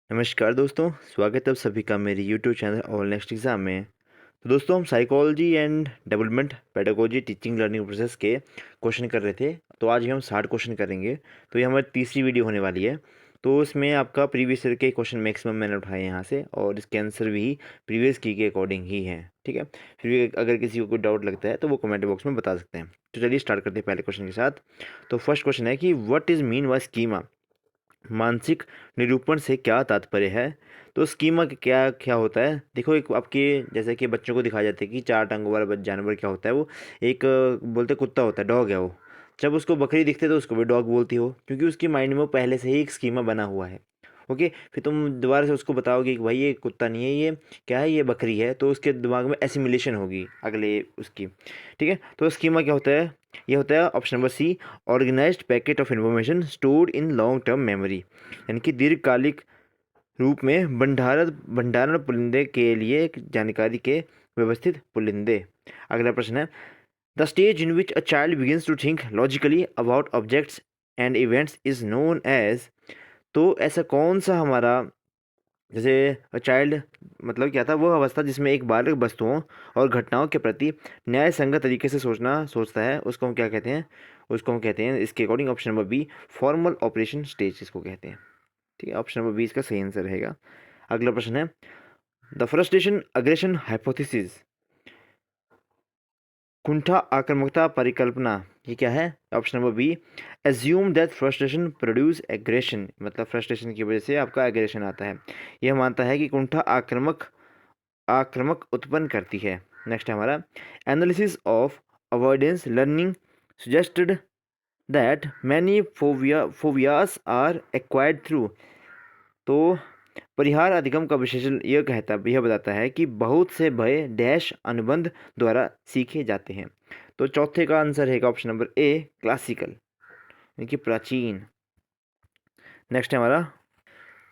नमस्कार दोस्तों, स्वागत है आप सभी का मेरे YouTube channel all next exam में। तो दोस्तों, हम psychology and development pedagogy teaching learning process के क्वेश्चन कर रहे थे। तो आज भी हम 60 क्वेश्चन करेंगे। तो ये हमारी तीसरी वीडियो होने वाली है। तो इसमें आपका प्रीवियस ईयर के क्वेश्चन मैक्सिमम मैंने उठाए हैं यहाँ से, और इसके आंसर भी प्रीवियस की के अकॉर्डिंग ही हैं। ठीक है, फिर भी अगर किसी को कोई डाउट लगता है तो वो कमेंट बॉक्स में बता सकते हैं। तो चलिए स्टार्ट करते हैं पहले क्वेश्चन के साथ। तो फर्स्ट क्वेश्चन है कि what is mean by schema. मानसिक निरूपण से क्या तात्पर्य है। तो स्कीमा क्या क्या होता है। देखो, एक आपके जैसे कि बच्चों को दिखाया जाता है कि चार टांगों वाला जानवर क्या होता है। वो एक बोलते कुत्ता होता है, डॉग है वो। जब उसको बकरी दिखते तो उसको भी डॉग बोलती हो, क्योंकि उसकी माइंड में वो पहले से ही एक स्कीमा बना हुआ है। ओके, फिर तुम दोबारा से उसको बताओगे कि भाई ये कुत्ता नहीं है, ये क्या है, ये बकरी है, तो उसके दिमाग में एसिमिलेशन होगी अगले उसकी। ठीक है, तो स्कीमा क्या होता है। ये होता है option number C, organised packet of information stored in long term memory, यानी कि दीर्घकालिक रूप में भंडारण भंडारण पुलिंदे के लिए एक जानकारी के व्यवस्थित पुलिंदे। अगला प्रश्न है, the stage in which a child begins to think logically about objects and events is known as. तो ऐसा कौन सा हमारा, जैसे चाइल्ड मतलब क्या था, वो अवस्था जिसमें एक बालक वस्तुओं और घटनाओं के प्रति न्याय संगत तरीके से सोचता है, उसको हम क्या कहते हैं। उसको हम कहते हैं इसके according option number B, formal operation stage इसको कहते हैं। ठीक है, ऑप्शन नंबर बी इसका सही आंसर रहेगा। अगला प्रश्न है, द फ्रस्ट्रेशन अग्रेशन हाइपोथेसिस, कुंठा आक्रामकता परिकल्पना, ये क्या है। Option number B, assume that frustration produce aggression, मतलब फ्रस्ट्रेशन की वजह से आपका एग्रेशन आता है। यह मानता है कि कुंठा आक्रामक आक्रामक उत्पन्न करती है। नेक्स्ट है हमारा, analysis of avoidance learning suggested that many phobias are acquired through. तो परिहार अधिगम का विशेषण यह बताता है कि बहुत से भय डैश अनुबंध द्वारा सीखे जाते हैं। तो चौथे का आंसर है ऑप्शन नंबर ए, क्लासिकल, यानी कि प्राचीन। नेक्स्ट है हमारा,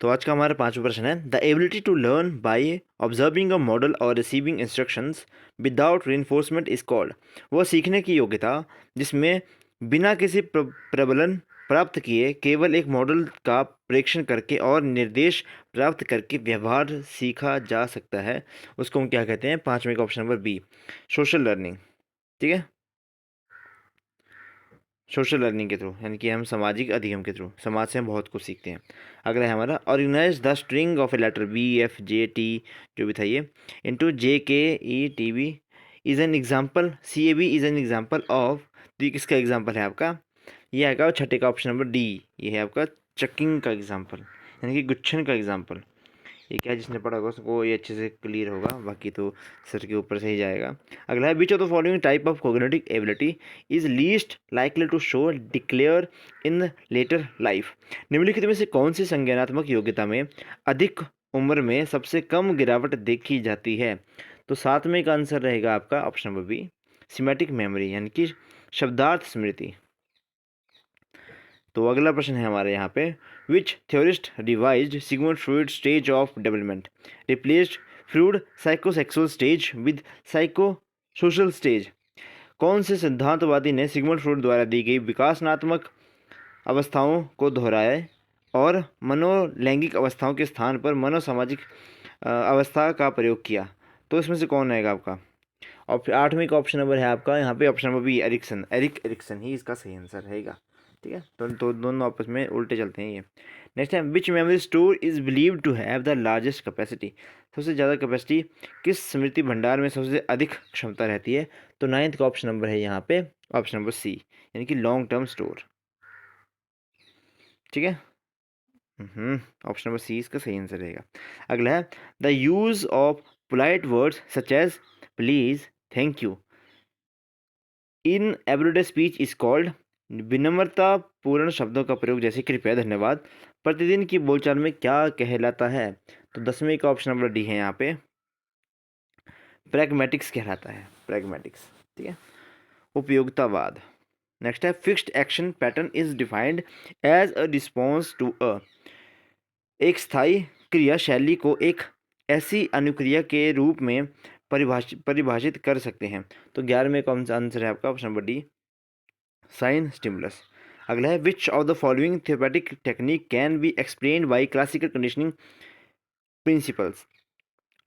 तो आज का हमारा पांचवा प्रश्न है, the ability to learn by observing a model और receiving instructions without reinforcement is called. वह सीखने की योग्यता जिसमें बिना किसी प्रबलन प्राप्त किए केवल एक मॉडल का प्रेक्षण करके और निर्देश प्राप्त करके व्यवहार सीखा जा सकता है, उसको हम क्या कहते हैं। पांचवें का option number B, social learning. ठीक है, सोशल लर्निंग के थ्रू, यानी कि हम सामाजिक अधिगम के थ्रू समाज से हम बहुत कुछ सीखते हैं। अगला है हमारा, organise the string of a letter B F J T, जो भी था ये, into J K E T B is an example, C A B is an example of. तो ये किसका एग्जाम्पल है आपका, ये आएगा छठे का ऑप्शन नंबर डी। ये है आपका चकिंग का एग्जाम्पल, यानी कि गुच्छन का एग्जाम्पल। ये क्या है, जिसने पढ़ा होगा उसको ये अच्छे से क्लियर होगा, बाकी तो सर के ऊपर से ही जाएगा। अगला है, which of the following type of cognitive ability is least likely to show declare in later life. निम्नलिखित में से कौन सी संज्ञानात्मक योग्यता में अधिक उम्र में सबसे कम गिरावट देखी जाती है। तो सातवें का आंसर रहेगा आपका option number B, semantic memory, यानी कि शब्दार्थ स्मृति। तो अगला प्रश्न है हमारे यहाँ पे, which theorist revised Sigmund Freud stage of development, replaced Freud psychosexual stage with psychosocial stage. कौन से सिद्धांतवादी ने सिगमंड फ्रॉइड द्वारा दी गई विकासनात्मक अवस्थाओं को दोहराया और मनोलैंगिक अवस्थाओं के स्थान पर मनोसामाजिक अवस्था का प्रयोग किया। तो इसमें से कौन रहेगा आपका। और आठवीं का ऑप्शन नंबर है आपका यहाँ पे option number B, Erikson, Erik Erikson ही इसका सही आंसर रहेगा। ठीक है, तो दोनों आपस में उल्टे चलते हैं ये। नेक्स्ट है, which memory store is believe to have the largest capacity. सबसे ज़्यादा कैपेसिटी किस स्मृति भंडार में सबसे अधिक क्षमता रहती है। तो नाइन्थ का ऑप्शन नंबर है यहाँ पे ऑप्शन नंबर सी, यानी कि लॉन्ग टर्म स्टोर। ठीक है, ऑप्शन नंबर सी इसका सही आंसर रहेगा। अगला है, the use of polite words such as please, thank you in everyday speech is called. विनम्रता पूर्ण शब्दों का प्रयोग जैसे कृपया, धन्यवाद प्रतिदिन की बोलचाल में क्या कहलाता है। तो दसवीं का ऑप्शन नंबर डी है यहाँ पे, प्रैग्मेटिक्स कहलाता है, प्रैग्मेटिक्स। ठीक है, उपयोगितावाद। नेक्स्ट है, fixed action pattern is defined as a response to a. एक स्थायी क्रिया शैली को एक ऐसी अनुक्रिया के रूप में परिभाषित कर सकते हैं। तो 11वें का आंसर है आपका option number D, sign stimulus. अगला है which of the following therapeutic technique can be explained by classical conditioning principles.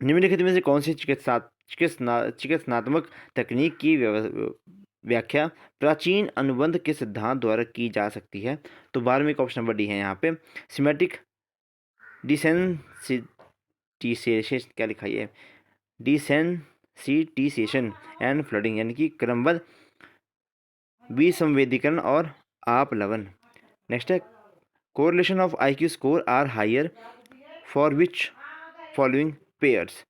निम्नलिखित में से कौन सी चिकित्सात्मक तकनीक की व्याख्या प्राचीन अनुबंध के सिद्धांत द्वारा की जा सकती है? तो 12वें का ऑप्शन नंबर डी है यहाँ पे सिमेटिक डिसेंसिटाइजेशन, क्या लिखा है, डिसेंसिटाइजेशन एंड फ्लडिंग, यानी कि क्रमबद्ध विसंवेदीकरण और आपलवन। नेक्स्ट है correlation of IQ score are higher for which following pairs.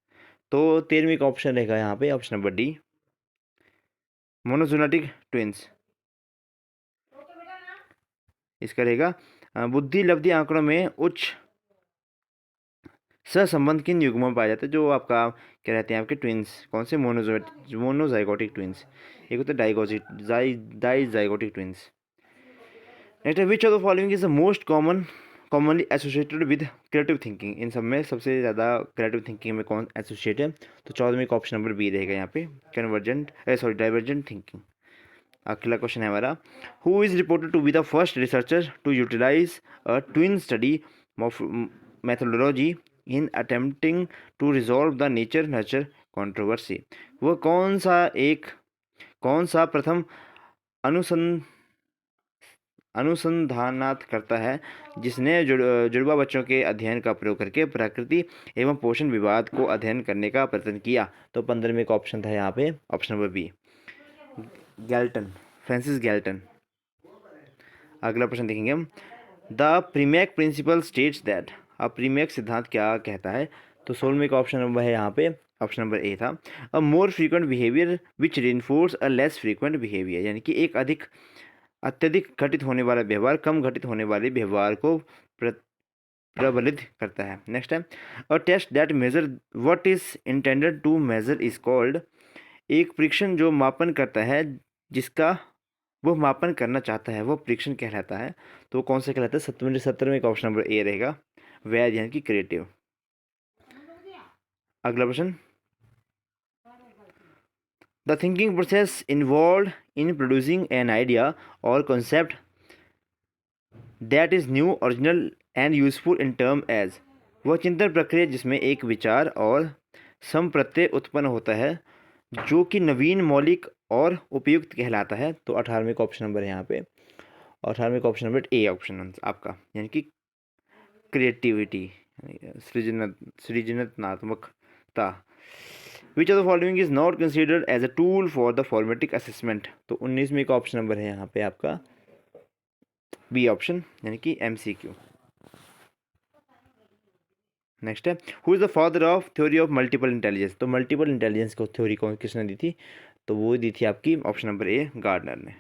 तो 13वीं का ऑप्शन रहेगा यहाँ पे option number D monozygotic twins. इसका रहेगा बुद्धि लब्धि आंकड़ों में उच्च सहसंबंध किन युग्मों में पाया जाता है? जो आपका क्या रहते हैं आपके ट्विंस, कौन से मोनोजाइगोटिक ट्विंस, एक होता है डाइजाइगोटिक ट्विंस। नेक्स्ट है which of the following is the most commonly associated with creative thinking. इन सब में सबसे ज़्यादा क्रिएटिव थिंकिंग में कौन एसोसिएट है? तो 14वें का ऑप्शन नंबर बी रहेगा यहाँ पे डाइवर्जेंट थिंकिंग। अगला क्वेश्चन है हमारा who is reported to be the first researcher to utilise a twin study methodology in attempting to resolve the nature nurture controversy। वह कौन सा प्रथम अनुसंधानात करता है जिसने जुड़वा बच्चों के अध्ययन का प्रयोग करके प्रकृति एवं पोषण विवाद को अध्ययन करने का प्रयत्न किया? तो 15वें का ऑप्शन था यहाँ पे option number B Galton, Francis Galton. अगला प्रश्न देखेंगे हम the Premack principle states that. अब प्रीमैक सिद्धांत क्या कहता है? तो 16वें का ऑप्शन नंबर है यहाँ पे ऑप्शन नंबर ए था a more frequent behaviour which reinforce a less frequent behaviour, यानी कि एक अत्यधिक घटित होने वाला व्यवहार कम घटित होने वाले व्यवहार को प्रबलित करता है। नेक्स्ट है a test that measure what is intended to measure is called. एक परीक्षण जो मापन करता है जिसका वो मापन करना चाहता है वो परीक्षण कहलाता है। तो वो कौन सा कहलाता है? 17वें का ऑप्शन नंबर ए रहेगा वैध, यानी कि क्रिएटिव। अगला प्रश्न the thinking process involve in producing an idea और concept that is new original and useful in term as. वह चिंतन प्रक्रिया जिसमें एक विचार और संप्रत्यय उत्पन्न होता है जो कि नवीन मौलिक और उपयुक्त कहलाता है। तो 18वें का ऑप्शन नंबर है यहाँ पे 18वें का ऑप्शन नंबर ए ऑप्शन आपका, यानी कि क्रिएटिविटी, सृजनात्मकता। Which of the following is not considered as a tool for the formative assessment. तो 19वें का ऑप्शन नंबर है यहाँ पे आपका बी ऑप्शन, यानी कि MCQ। नेक्स्ट है who is the father of theory of multiple intelligence. तो मल्टीपल इंटेलिजेंस को थ्योरी कौन किसने दी थी? तो वो दी थी आपकी ऑप्शन नंबर ए गार्डनर ने।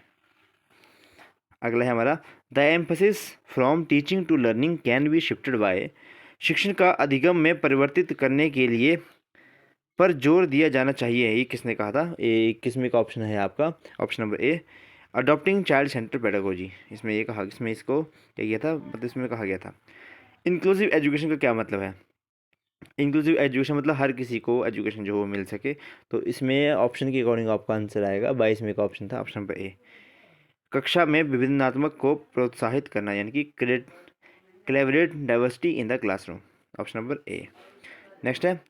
अगला है हमारा the emphasis from teaching to learning can be shifted by. शिक्षण का अधिगम में परिवर्तित करने के लिए पर जोर दिया जाना चाहिए, ये किसने कहा था? ये 21वें का ऑप्शन है आपका ऑप्शन नंबर ए अडॉप्टिंग चाइल्ड सेंटर पेडागोजी। इसमें ये कहा, इसमें इसको क्या किया था, मतलब इसमें कहा गया था। इंक्लूसिव एजुकेशन का क्या मतलब है? इंक्लूसिव एजुकेशन मतलब हर किसी को एजुकेशन जो मिल सके। तो इसमें ऑप्शन के अकॉर्डिंग आपका आंसर आएगा 22वें का ऑप्शन था ऑप्शन नंबर ए कक्षा में विभिन्नात्मक को प्रोत्साहित करना, यानी कि collaborate diversity in the classroom, option number A. Next है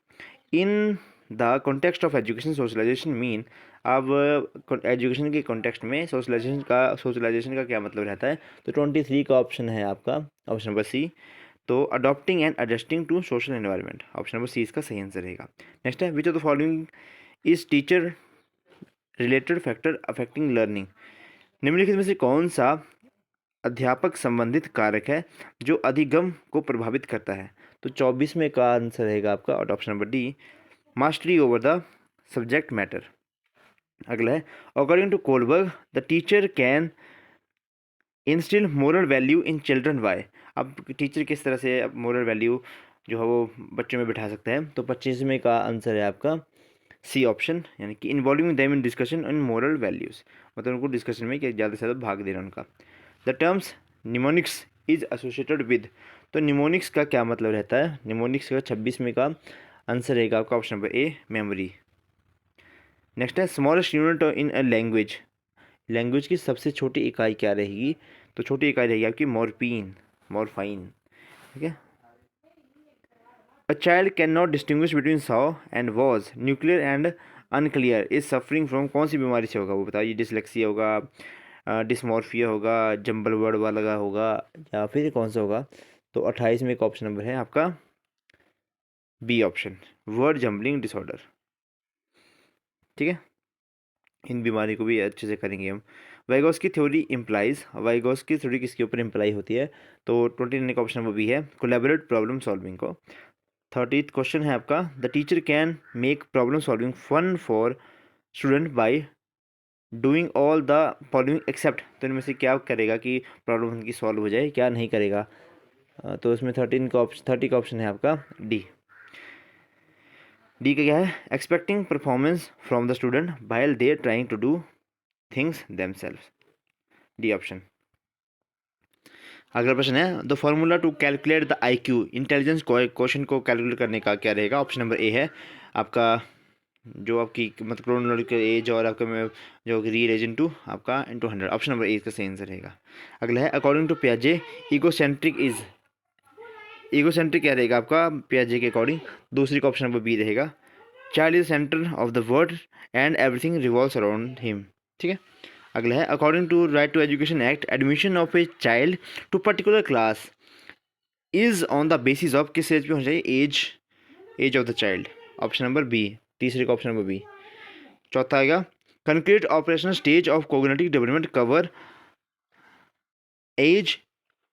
in the context of education socialisation mean. अब एजुकेशन के कॉन्टेक्स्ट में सोशलाइजेशन का क्या मतलब रहता है? तो 23 का ऑप्शन है आपका ऑप्शन नंबर सी। तो adopting and adjusting to social environment, option number C इसका सही आंसर रहेगा। नेक्स्ट है which of the following is teacher related factor affecting learning. निम्नलिखित में से कौन सा अध्यापक संबंधित कारक है जो अधिगम को प्रभावित करता है? तो 24वें का आंसर रहेगा आपका option number D mastery over the subject matter. अगला है according to Kohlberg the teacher can instil moral value in children by. अब टीचर किस तरह से मोरल वैल्यू जो है वो बच्चों में बिठा सकता है? तो 25वें का आंसर है आपका सी ऑप्शन, यानी कि involving them in discussion on moral values, मतलब उनको डिस्कशन में क्या ज़्यादा से ज़्यादा भाग देना उनका। The terms mnemonics is associated with. तो निमोनिक्स का क्या मतलब रहता है? निमोनिक्स का 26वें का आंसर रहेगा आपका option number A memory. Next है smallest unit in a language. Language की सबसे छोटी इकाई क्या रहेगी? तो छोटी इकाई रहेगी आपकी मॉर्फाइन, ठीक है। A child can not distinguish between saw and was, nuclear and unclear, is suffering from, कौन सी बीमारी से होगा वो बताइए। डिसलेक्सिया होगा, डिसमॉर्फिया होगा, जंबल वर्ड वाला होगा, या फिर कौन सा होगा। तो 28 में एक ऑप्शन नंबर है आपका B option, word jumbling disorder, ठीक है। इन बीमारी को भी अच्छे से करेंगे हम। Vygotsky theory implies, Vygotsky theory किसके ऊपर इम्प्लाई होती है। तो 29 का ऑप्शन नंबर बी है, कोलैबोरेट प्रॉब्लम सॉल्विंग को। 30th क्वेश्चन है आपका, the teacher can make problem solving fun for student by doing all the following except, तो इनमें से क्या करेगा कि प्रॉब्लम उनकी सॉल्व हो जाए, क्या नहीं करेगा। तो इसमें 30 का ऑप्शन है आपका डी। डी का क्या है, expecting performance from the student while they are trying to do things themselves, D option. अगला प्रश्न है, the formula to calculate the IQ, intelligence question को कैलकुलेट करने का क्या रहेगा। ऑप्शन नंबर ए है आपका, जो आपकी मतलब क्रोनोलॉजिकल एज और आपका जो रियल एज इंटू आपका इंटू 100, ऑप्शन नंबर ए इसका सही आंसर रहेगा। अगला है, अकॉर्डिंग टू पियाजे ईगोसेंट्रिक क्या रहेगा आपका पियाजे के अकॉर्डिंग। दूसरी का ऑप्शन नंबर बी रहेगा, child is centre of the world and everything revolves around him, ठीक है। अगला है, according to right to education act, admission of a child to particular class is on the basis of, किस age पे होना चाहिए, age of the child, option number B, तीसरे का ऑप्शन नंबर बी। चौथा आएगा, concrete operational stage of cognitive development cover age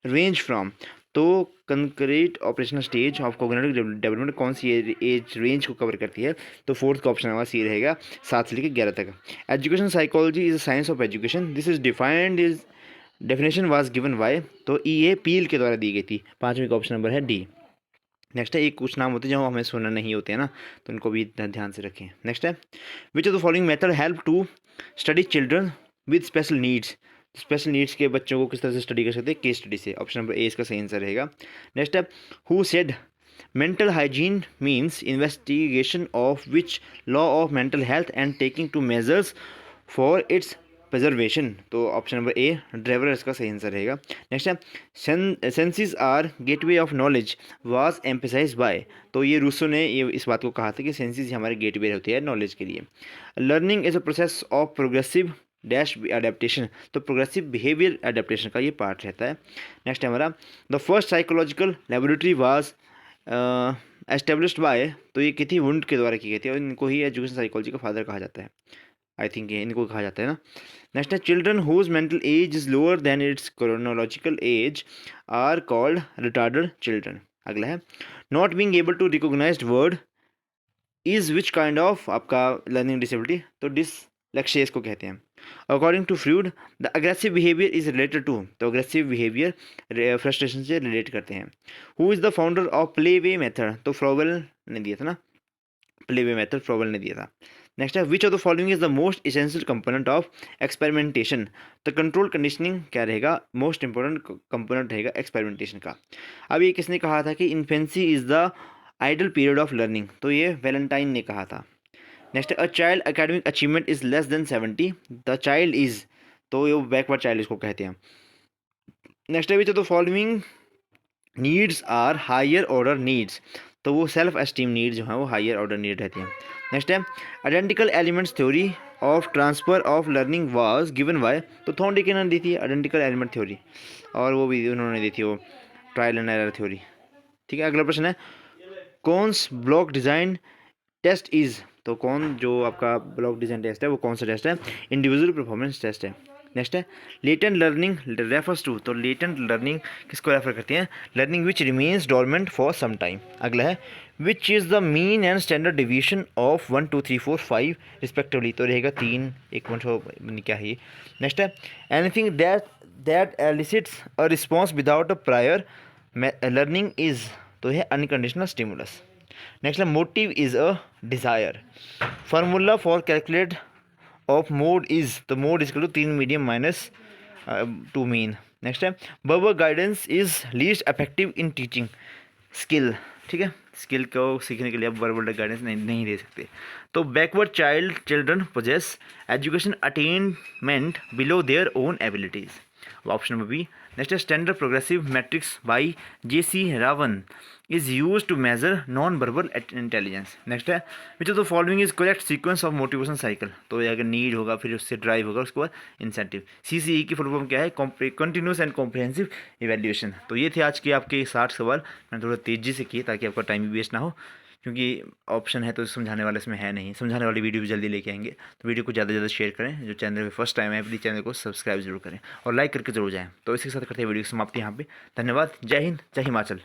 range from, तो concrete operational stage of cognitive development कौन सी एज रेंज को कवर करती है। तो फोर्थ का ऑप्शन हमारा सी रहेगा, 7 से लेकर 11 तक। Education psychology is a science of education, this is defined is definition was given by, तो ये पील के द्वारा दी गई थी। 5वें का ऑप्शन नंबर है डी। नेक्स्ट है, एक कुछ नाम होते हैं जो हमें सुनना नहीं होते हैं ना, तो उनको भी ध्यान से रखें। नेक्स्ट है, which of the following method help to study children with special needs, special needs के बच्चों को किस तरह से स्टडी कर सकते हैं, केस स्टडी से, ऑप्शन नंबर ए इसका सही आंसर रहेगा। नेक्स्ट है, who said mental hygiene means investigation of which law of mental health and taking to measures for its preservation, तो ऑप्शन नंबर ए ड्राइवर इसका सही आंसर रहेगा। Next है, senses are gateway of knowledge was emphasise by, तो ये Rousseau ने ये इस बात को कहा था कि सेंसेस हमारे गेटवे होती है नॉलेज के लिए। Learning is a process of progressive dash adaptation, तो प्रोग्रेसिव बिहेवियर एडेप्टेशन का ये पार्ट रहता है। नेक्स्ट है हमारा, the first psychological laboratory was established by, तो ये किसी वुंड के द्वारा की गई थी और इनको ही एजुकेशन साइकोलॉजी का फादर कहा जाता है, आई थिंक ये इनको कहा जाता है ना। नेक्स्ट है, children whose mental age is lower than its chronological age are called retarded children. अगला है, not being able to recognised word is which kind of आपका लर्निंग डिसेबिलिटी, तो डिसलेक्सिया इसको कहते हैं। According to Freud, the aggressive behaviour is related to, तो aggressive behaviour frustration से relate करते हैं। Who is the founder of play way method, तो फ्रोवेल ने दिया था ना, प्ले वे मेथड फ्रोवेल ने दिया था। नेक्स्ट है, which of the following is the most essential component of experimentation, तो कंट्रोल कंडीशनिंग क्या रहेगा, मोस्ट इंपॉर्टेंट कंपोनेंट रहेगा एक्सपेरिमेंटेशन का। अब ये किसने कहा था कि infancy is the ideal period of learning, तो ये वैलेंटाइन ने कहा था। Next, a child academic achievement is less than 70, the child is, तो ये बैकवर्ड चाइल्ड इसको कहते हैं। नेक्स्ट है, which of the following needs are higher order needs, तो वो सेल्फ एस्टीम नीड जो है वो हायर ऑर्डर नीड रहती हैं। नेक्स्ट है, identical elements theory of transfer of learning was given by, तो थॉर्नडिके ने दी थी आइडेंटिकल एलिमेंट थ्योरी, और वो भी उन्होंने दी थी वो ट्रायल एंड एरर थ्योरी, ठीक है। अगला प्रश्न है, कौनस ब्लॉक डिज़ाइन टेस्ट इज, तो कौन जो आपका ब्लॉक डिज़ाइन टेस्ट है वो कौन सा टेस्ट है, इंडिविजुअल परफॉर्मेंस टेस्ट है। नेक्स्ट है, लेटेंट लर्निंग रेफर्स टू, तो लेटेंट लर्निंग किसको रेफर करती हैं, learning which remains dormant for some time. अगला है, which is the mean and standard division of 1 2 3 4 5 respectively, तो रहेगा 3 1 1 क्या है ये। नेक्स्ट है, anything that elicits a response without a prior learning is, तो है अनकंडीशनल स्टिमुलस। नेक्स्ट है, motive is a desire. Formula for calculate of mode is, तो mode is to 3 medium minus 2 mean. Next है, verbal guidance is least effective in teaching skill, ठीक है, skill को सीखने के लिए आप वर्बल गाइडेंस नहीं दे सकते। तो backward children poses education attainment below their own abilities, option number B. Next है standard progressive matrix by J.C. Raven is use to measure non verbal intelligence. Next है which of the following is correct sequence of motivation cycle. तो ये अगर need होगा फिर उससे drive होगा, उसके बाद इंसेंटिव। CCE की फुल फॉर्म क्या है? Continuous and comprehensive evaluation. तो ये थे आज के आपके 60 सवाल। मैंने थोड़ा तेज़ी से किए ताकि आपका टाइम भी वेस्ट ना हो, क्योंकि ऑप्शन है तो समझाने वाला इसमें है नहीं। समझाने वाली वीडियो भी जल्दी लेके आएंगे। तो वीडियो को ज़्यादा से ज़्यादा शेयर करें। जो चैनल पे फर्स्ट टाइम है प्लीज़ चैनल को सब्सक्राइब जरूर करें और लाइक करके जरूर जाएँ। तो इसके साथ करते हैं वीडियो की समाप्ति यहाँ पे। धन्यवाद। जय हिंद, जय हिमाचल।